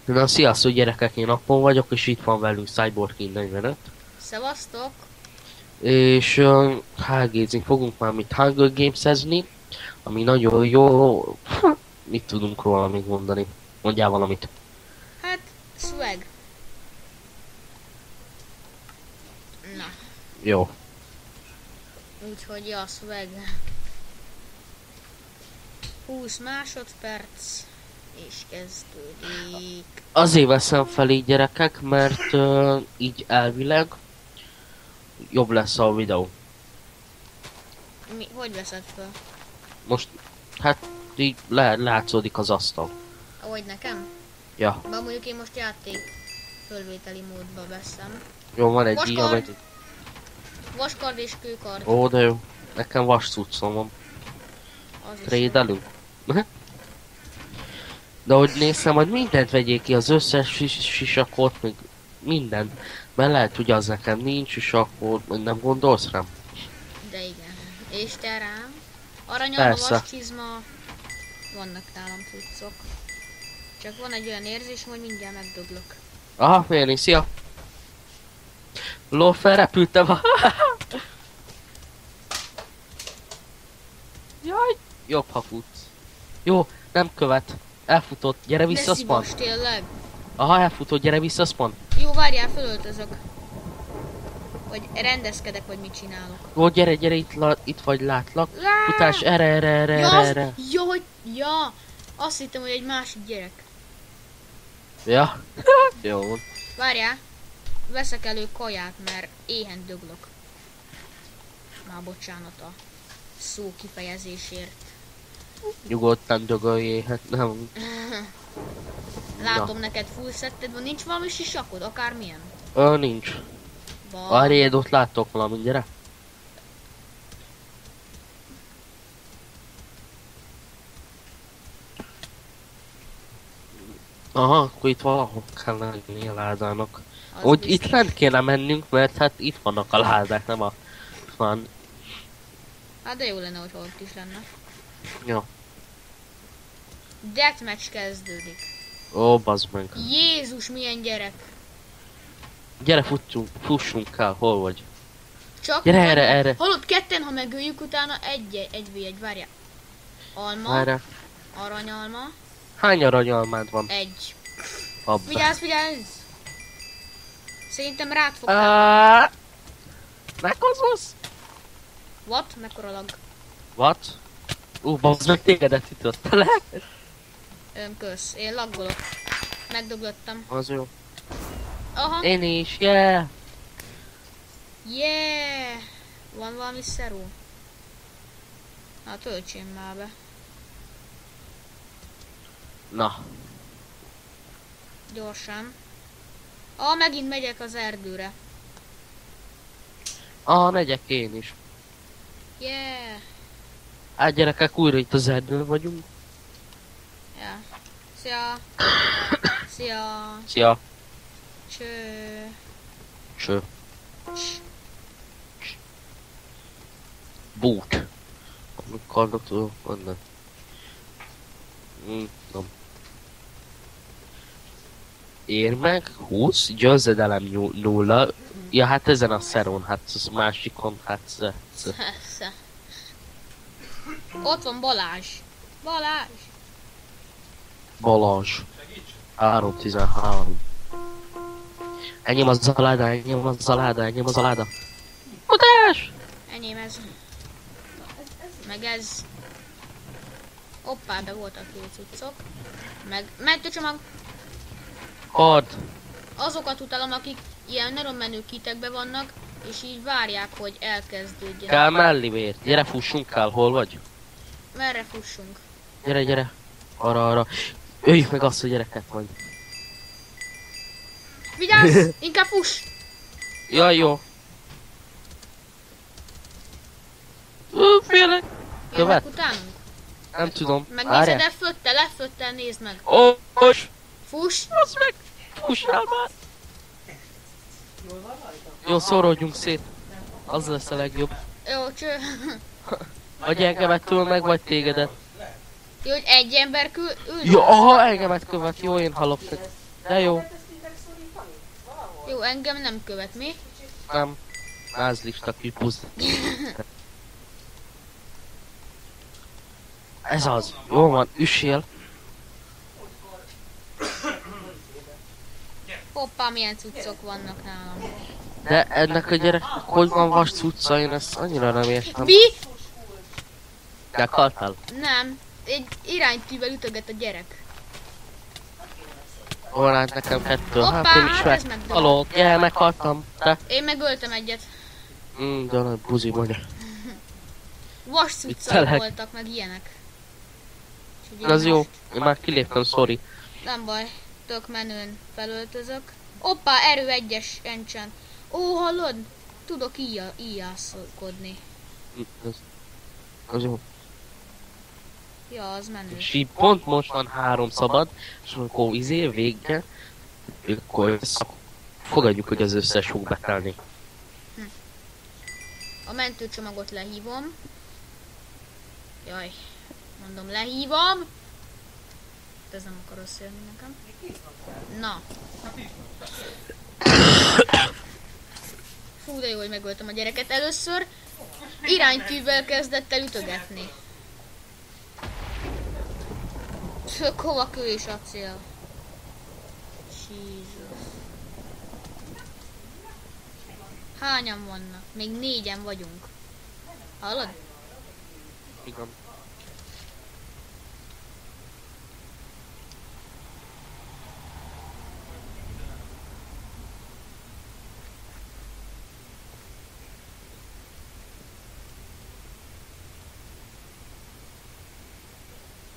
Na, sziasztok gyerekek, én Appon vagyok, és itt van velünk Cyborg King 45. Szevasztok! És HG-zni fogunk már mit Hunger Games-ezni, ami nagyon jó. Mit tudunk róla még mondani? Mondjál valamit. Hát, swag. Na, Jó. úgyhogy a swag. 20 másodperc, és kezdődik. Azért veszem fel így gyerekek, mert így elvileg jobb lesz a videó. Hogy veszed fel? Most, hát így látszódik az asztal. Ahogy nekem? Ja. De mondjuk én most játék fölvételi módba veszem. Jó, van egy Vaskard. ilyen, meg... Vaskard és kőkard. Ó, de jó. Nekem vas cuccom van. Az is Trédelünk. De hogy néztem, hogy mindent vegyék ki, az összes sisakot, meg mindent. Mert lehet, hogy az nekem nincs, és akkor nem gondolsz rám? jó. De igen. És te rám? Aranyalma, Persze. vascsizma. Vannak nálam cuccok. Csak van egy olyan érzésem, hogy mindjárt megdöglök. Aha, Félni, szia! Lol, felrepültem a... Jaj! Jobb, ha futsz. Jó, nem követ. Elfutott, gyere vissza a De spawn. szívos, tényleg. Aha, elfutott, gyere vissza a spawn. Jó, várjál, fölöltözök. Vagy rendezkedek, vagy mit csinálok. Jó, gyere, itt vagy, látlak. Lá! Futás, erre. Ja, azt hittem, hogy egy másik gyerek. Ja. Jó van. Várjál, veszek elő kaját, mert éhen döglök. Már bocsánat a szó kifejezésért. Nyugodtan dögöljé, hát nem. Látom, neked full setted van, nincs valami sisakod, akármilyen. Nincs. Van. Arréd, ott láttok valamit, gyere. Aha, akkor itt valahol kell lenni a ládának. Az Úgy biztos. itt lent kéne mennünk, mert hát itt vannak a ládák, nem a... Van. Hát de jó lenne, hogy ott is lenne. Jó. Deathmatch kezdődik. Ó, bazd meg. Jézus, milyen gyerek. Gyere, fussunk el, hol vagy? Csak Gyere erre. Hallod, ketten, ha megöljük, utána egy v egy, várjál. Alma, Erre. aranyalma, Hány aranyalmád van? egy. Abba. Vigyázz! Szerintem rád fog Meghozzolsz? What? Mekkora lag? What? Bazd meg, tégedet ütött le. Kösz, én laggolok. Megdöglöttem. Az jó. Aha, Én is, yeah! yeah! Van valami szeró? Na, töltsém már be. Na. Gyorsan. Megint megyek az erdőre. Megyek én is. Yeah! Hát gyerekek, újra itt az erdőn vagyunk. Ja. Szia! Szia! Szia. Cső! Cső. Boot. Amikor tudok mondani. Nem. Ér meg 20, győzedelem 0. Ja, hát ezen a szeron, hát az másikon, hát Persze. Ott van Balázs. Balázs! Balázs. 313. Enyém az a láda, enyém az a láda. Utás! Enyém ez. Meg ez. Hoppá, be voltak jó cuccok. Meg mentőcsomag. Kard. Azokat utálom, akik ilyen nagyon menő kitekbe vannak, és így várják, hogy elkezdődjön. Kell mellivér. Gyere, fussunk el, hol vagy? Merre fussunk? Gyere. Arra. Öljük meg azt a gyereket majd. Vigyázz! Inkább fuss! Jaj, jó. Félek. Követ? Jönnek utánunk? Nem tudom. Megnézed leföttel, nézd meg. Os! Fuss! Az meg! Fussál már! Jó, szórodjunk szét. Az lesz a legjobb. Jó, cső. Vagy engemet túl meg, vagy tégedet. Jó, hogy egy ember ül. Jó, aha, engemet követ. Jó, én halok. De jó, Jó, engem nem követ, mi? nem. Mázlista kipusz. Ez az. Jó van, üssél. Hoppá, milyen cuccok vannak nálam. De ennek a gyereknek hogy van vas cucca, én ezt annyira nem értem. Mi? Meghaltál? Nem. Egy iránytűvel ütöget a gyerek. Hol állt nekem kettő? Hoppá, Hát én is ez meg. megdölt. Haló, meghaltam. Te? Én megöltem egyet. De nagy buzi vagy. Vas cuccok Viccelek. voltak, meg ilyenek. Úgyhogy én Az jó. most- Én már kiléptem, sorry. Nem baj, tök menőn felöltözök. Hoppá, erő egyes enchant. Ó, hallod? Tudok íjászkodni. Az jó. Ja, az menő. És így pont most van 3 szabad, és amikor vége, akkor fogadjuk, hogy az összes fog betelni. A mentőcsomagot lehívom. Jaj, mondom, lehívom. Ez nem akar összejönni nekem. Na. Fú, de jó, hogy megöltem a gyereket. Először iránytűvel kezdett el ütögetni. Hova kő és acél. Jesus. Hányan vannak? Még 4-en vagyunk. Hallod? Igen.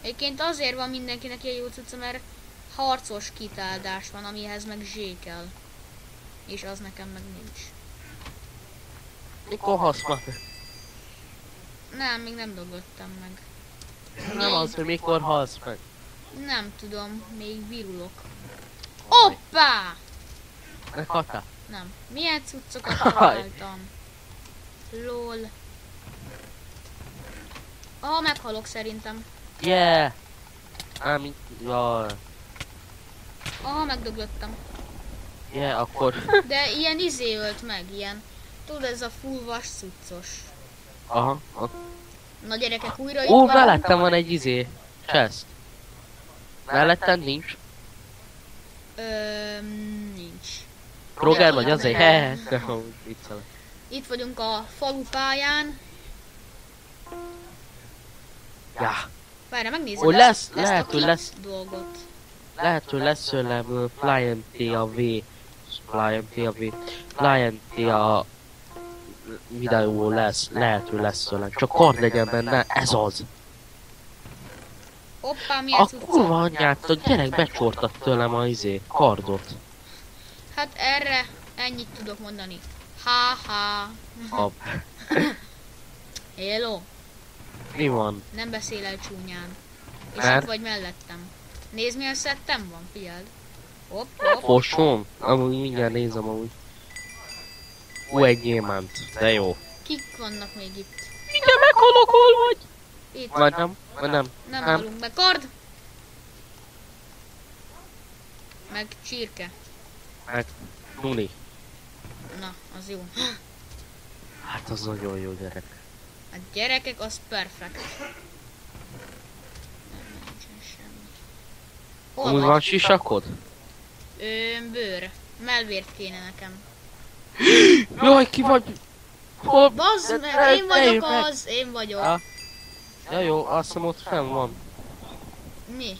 Egyébként azért van mindenkinek ilyen jó cucca, mert harcos kitáldás van, amihez meg zsé kell. És az nekem meg nincs. Mikor halsz már? Nem, még nem dolgottam meg. Nem az, hogy mikor halsz meg. Nem tudom, még virulok. Hoppá! Meghaltál? Nem. Milyen cuccokat találtam? Lol. Meghalok szerintem. Yeah! Mint... Jaj. Megdöglöttem. Yeah, akkor... De ilyen ölt meg, ilyen. Tudod, ez a full vas cuccos. Aha. Na gyerekek, újra itt Ó, van. mellettem van egy chest. Mellettem nincs. Nincs. Roger Ja, vagy ja, azért? nem. Hehe. Viccelek. Itt vagyunk a falupályán. Ja. Várj, megnézem Ó, ezt lehet, a hogy lesz. dolgot. Lehet, hogy lesz tőlem Fly a videó lesz. Lehet, hogy lesz tőlem. Csak kard legyen benne, ez az. Hoppá, milyen A cuccok. kurva anyját, a gyerek becsortat tőlem a kardot. Hát erre ennyit tudok mondani. Ha-ha. A... Hello. Mi van? Nem beszél el csúnyán. És Mert? itt vagy mellettem. Nézd, milyen szettem van, figyeld. Hopp, hopp. Fosom? Amúgy mindjárt nézem amúgy. Egy gyémánt, de jó. Kik vannak még itt? Mindjárt meghalok, hol vagy? Itt. Vagy nem? Vagy nem? Nem halunk be. Kard! Meg csirke. Meg Nuni. Na, az jó. Hát az nagyon jó gyerek. A gyerekek, az perfekt. Nem, nincsen semmi. Hol Amúgy vagy? van sisakod? Bőr. Melvért kéne nekem. Jaj, ki vagy? Hol? Bazd meg, én vagyok az, én vagyok. Ah. Ja jó, azt hiszem ott fenn van. Mi?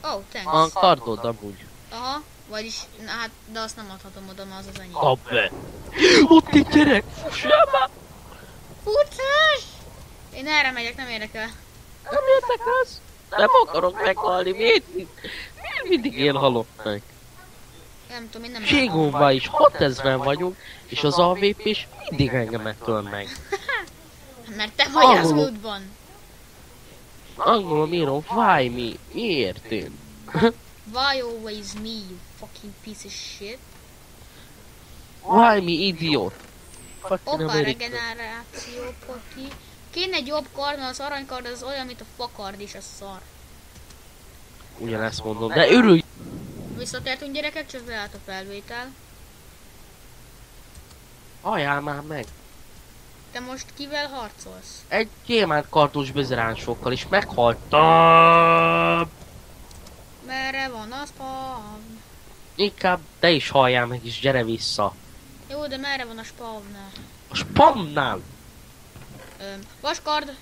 Oh, A thanks. kardod amúgy. Aha, vagyis, na hát, de azt nem adhatom oda, mert az az enyém. Kap be! Ott egy gyerek! Fussál már! Futás! Én erre megyek, nem érdekel. Nem érdekelsz? Nem akarok meghalni, miért mindig én halok meg? Nem tudom, én nem Ségónban is 6000 vagyunk, és az AVP is mindig engemet töl meg. Mert te vagy az Angolul. útban. Angolul írom, why me? Miért én? Why always me, you fucking piece of shit? Why me, idiot? Fucking Hoppá, America. regeneráció, poti. Kéne egy jobb kard, mert az aranykard az olyan, mint a fakard is, a szar. Ugyanezt mondom, de örülj! Visszatértünk gyerekek, csak leállt a felvétel. Halljál már meg! Te most kivel harcolsz? Egy gyémánt kartus bezeránsokkal is meghaltam! Merre van a spawn? Inkább te is halljál meg és gyere vissza. Jó, de merre van a spawn? A spamnál! Vaskard!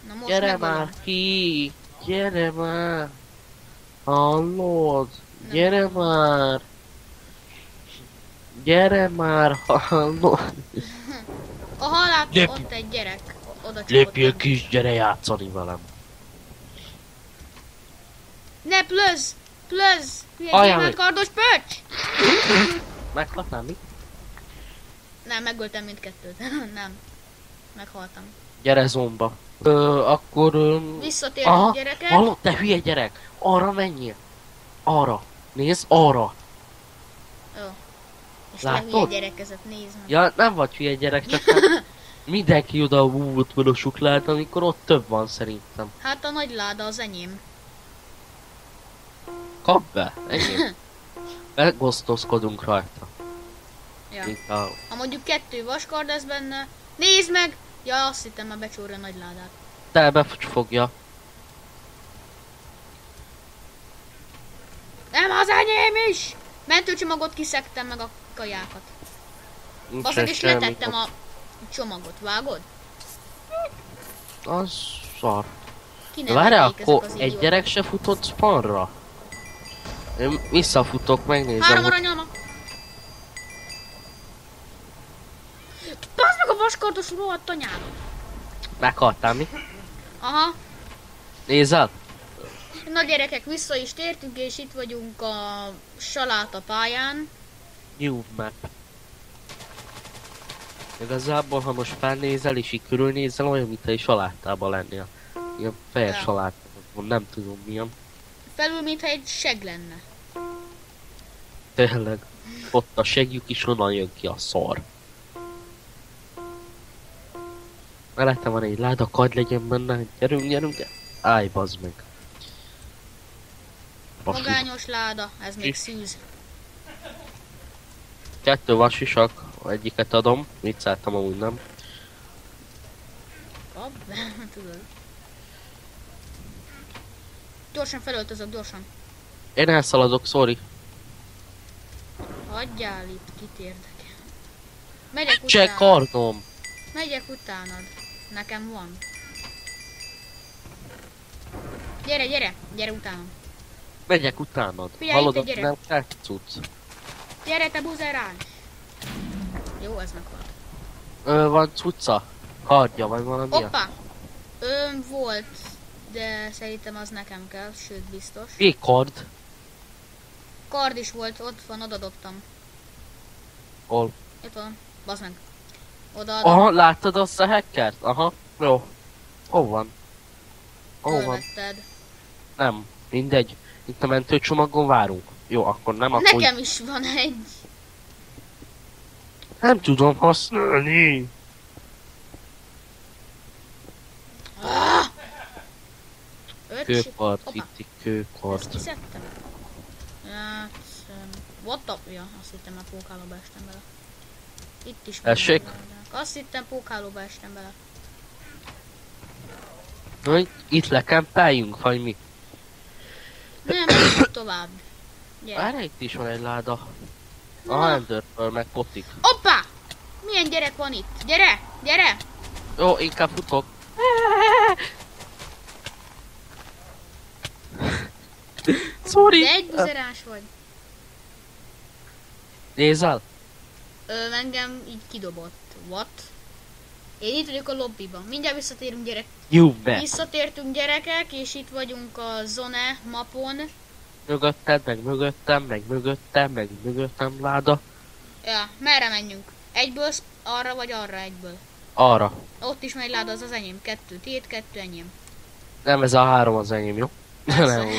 Na most Gyere megölöm. már ki! Gyere már! Hallod? Gyere már! Gyere már! Hallod? Aha, látom, Lépj. ott egy gyerek. Oda Lépjél csapott. ki és gyere játszani velem! Ne, plöz! Plöz! Hülye Ajánlj. gyémánt kardos pöcs! Meghatnám mi? Nem, megöltem mindkettőt. Nem. Meghaltam. Gyere zomba! Akkor... Visszatértünk Aha, gyerekek. hallod, te hülye gyerek! Arra menjél! Arra! Nézd, arra! Jó. És Látod? te hülye gyerekezet, nézd meg. Ja, nem vagy hülye gyerek, csak hát mindenki oda volt vele a suklát, amikor ott több van szerintem. Hát a nagy láda az enyém. Kap be! Ennyi. Megosztozkodunk rajta. Ja. Mint a... Ha mondjuk 2 vaskard lesz benne. Nézd meg! Ja, azt hittem már becsúrja a nagy ládát. Te befogja. Nem, az enyém is! Mentőcsomagot kiszektem meg a kajákat. Bazdmeg is letettem a csomagot, vágod? Az szar. Ki De nem várjál, megyék ezek akkor az egy idióták. gyerek se futott spanra? Én visszafutok, megnézem, 3 hogy... aranyalma! Bazd meg a vaskardos rohadt anyád! Meghaltál mi? Aha. Nézzel? Na gyerekek, vissza is tértünk, és itt vagyunk a saláta pályán. New map. Igazából, ha most felnézel és így körülnézel, olyan, mintha egy salátában lennél. Ilyen fejes Ja. salátában, nem tudom milyen. Felül, mintha egy seg lenne. Tényleg. Ott a segjük is, onnan jön ki a szar. Mellette van egy láda, kagy legyen benne, gyerünk, gyerünk, gyerünk. Állj, bazd meg. Basszus. Magányos láda, ez még szűz. 2 vasisak, egyiket adom, vicceltem amúgy nem. Abba, tudod. Gyorsan felöltözök, gyorsan. Én elszaladok, sorry. Hagyjál itt, kit érdekel. Megyek Cseh utánad. kardom! Megyek utánad. Nekem van. Gyere, gyere, gyere utánam. Megyek utánad. Figyelj, Hallod, te ott gyere. nem kell cucc. Gyere, te buzerán! Jó, ez meghalt. Van cucca? Kardja, vagy valami? Hoppá! Volt, de szerintem az nekem kell, sőt biztos. Mi kard? Kard is volt, ott van, oda dobtam. Hol? Itt van, bazd meg. Oda adom, Aha, láttad azt a hackert? Aha, jó. Hol van? Hol van? fölvetted. Nem, mindegy. Itt a mentőcsomagon várunk. Jó, akkor nem, akkor... Nekem is van egy. Nem tudom használni. Ah! Öt Kőkard, Hoppá. itt egy Ezt kőkard. kiszedtem? Hát, what the... Ja, azt hittem már pókálóba estem bele. Itt is Tessék? vannak ládák. Azt hittem pókálóba estem bele. Hogy itt lekempeljünk, vagy mi? Nem, menjünk tovább. Gyere. Várj, itt is van egy láda. A Enderpearl meg potik. Hoppá! Milyen gyerek van itt? Gyere! Gyere! Jó, inkább futok. Sorry. De egy buzerás vagy. Nézel? Engem így kidobott. What? Én itt vagyok a lobbyban. Mindjárt visszatérünk gyerek. You bet. Visszatértünk gyerekek, és itt vagyunk a Zone mapon. Mögötted, meg mögöttem, meg mögöttem, meg mögöttem láda. Ja, merre menjünk? Egyből arra vagy arra egyből? Arra. Ott is megy láda, az az enyém. 2, tiéd, 2 enyém. Nem, ez a 3 az enyém, jó? Persze. Nem, úgy.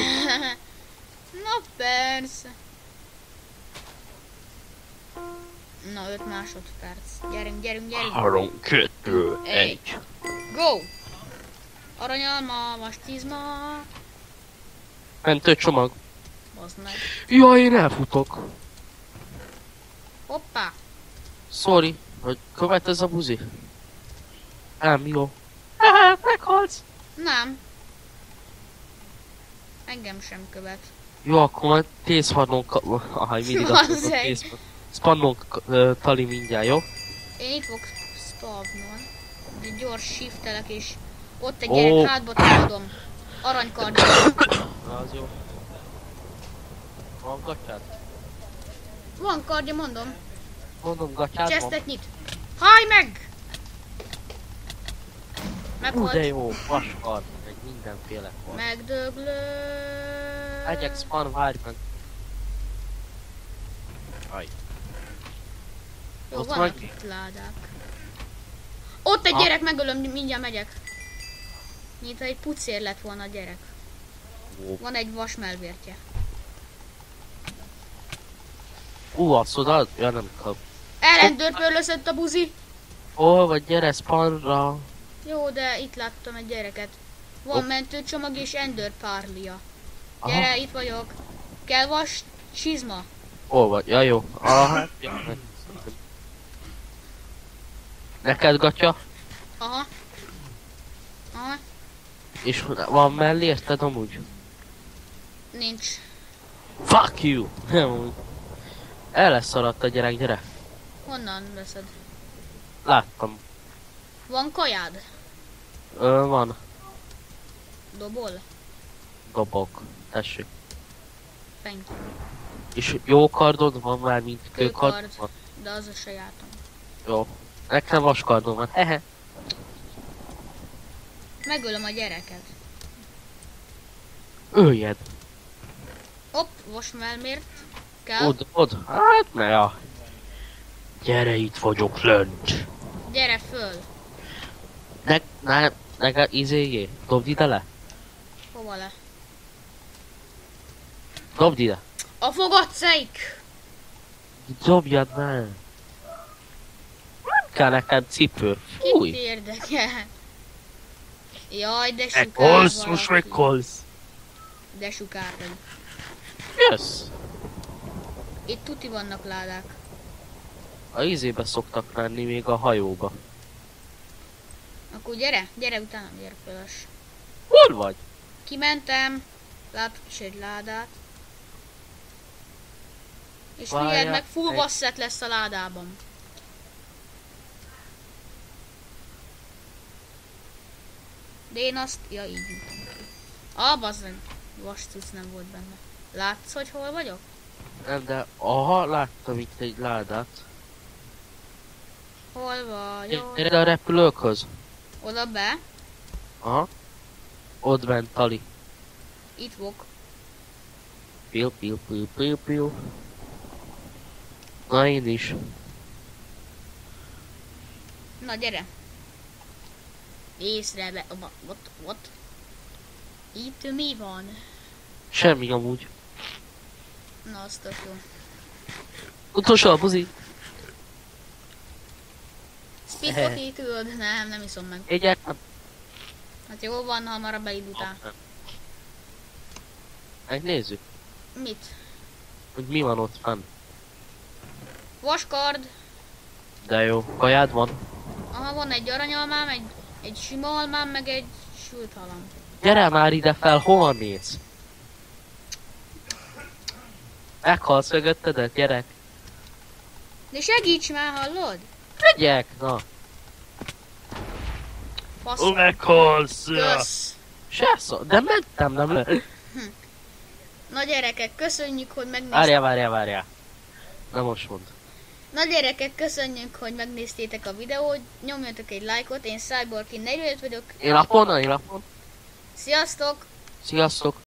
Na persze. Na 5 másodperc. Gyerünk, gyerünk, gyerünk. 3, 2, Egy. 1. Go! Aranyalma, vastizma. Mentőcsomag. Bazd meg. Jaj, én elfutok. Hoppá. Sorry, hogy követ ez a buzi? Nem, jó. Meghalsz. Nem. Engem sem követ. Jó, akkor majd tészpannunk... Ahaj, mindig azt mondom, Bazzeg. tészpannunk tali mindjárt, jó? Én itt fogok spavnol. Egy gyors shiftelek és ott egy Ó. gyerek hátba támadom. Aranykardja. Az jó. Van gatyád? Van kardja, mondom. Mondom, gatyád van. Chestet nyit. Hajj meg! De Meghalt. jó, vaskard, meg mindenféle van. Megdöglő. Megyek, span, várj meg. Aj. Jó, Ott vannak vagy? itt ládák. Ott egy gyerek, megölöm, mindjárt megyek. Mintha egy pucér lett volna a gyerek. Ó. Van egy vas melvértje. Azt oda? Ja, nem kap. Elrendőrpörlözött a buzi. Hol vagy, gyere, spanra. Jó, de itt láttam egy gyereket. Van Hopp. mentőcsomag és Ender párlia. Aha. Gyere, itt vagyok. Kell vas csizma. Hol vagy? Ja, jó. Aha. Ja, meg. Neked gatya? Aha. Aha. És van mellé, érted amúgy? Nincs. Fuck you! Nem úgy. El lesz szaradt a gyerek, gyere. Honnan veszed? Láttam. Van kajád? Van. Dobol? Dobok. Tessék. Thank you. És jó kardod van már, mint kőkard? Kőkard. Van. De az a sajátom. Jó. Nekem vaskardom van. Hehe. Megölöm a gyereket. Öljed. Hopp, vas melmért. Kell. Od. Hát, ne ja. Gyere, itt vagyok lent. Gyere föl. Izéjé. Dobd ide le. Hova le? Dobd ide. A fogadceik! Dobjad meg. Nem kell neked cipő. Kit Fúj. érdekel? Jaj, de sukár Meghalsz, most valaki. meghalsz. De sukár vagy. Yes. Itt tuti vannak ládák. A izébe szoktak menni, még a hajóba. Akkor gyere, gyere utána, gyere fölas. Hol vagy? Kimentem, látok is egy ládát. És Várjál, figyeld meg, full egy- vasszet lesz a ládában. De én azt, ja így jutom ki. Bazzeg, vas cucc nem volt benne. Látsz, hogy hol vagyok? Nem, de aha, láttam itt egy ládát. Hol vagyok? Gyere a repülőkhöz. Oda be, Aha. Ott bent Tali. itt vagyok. Piu. Na én is. Na gyere. Észreve, ott. Itt mi van? Semmi amúgy. Na, az tök jó. Utolsó a buzi. Speedpoki, tudod? Nem iszom meg. Egyek. Hát jó van, hamarabb beindultál. Megnézzük, Mit? hogy mi van ott fenn. Vaskard. De jó, kajád van. Aha, van egy aranyalmám, egy sima almám, meg egy sült halam. Gyere már ide fel, hova néz? Meghalsz mögöttedet, gyerek. De segíts már, hallod? Megyek, na. Basz. Meghalsz. Kösz. Se szó, de mentem, nem le. Na gyerekek, köszönjük, hogy megnéztétek. Várjál. Na most mondd. Na gyerekek, köszönjük, hogy megnéztétek a videót. Nyomjatok egy lájkot, én Cyborg 45 vagyok. Én lapon. Sziasztok! Sziasztok.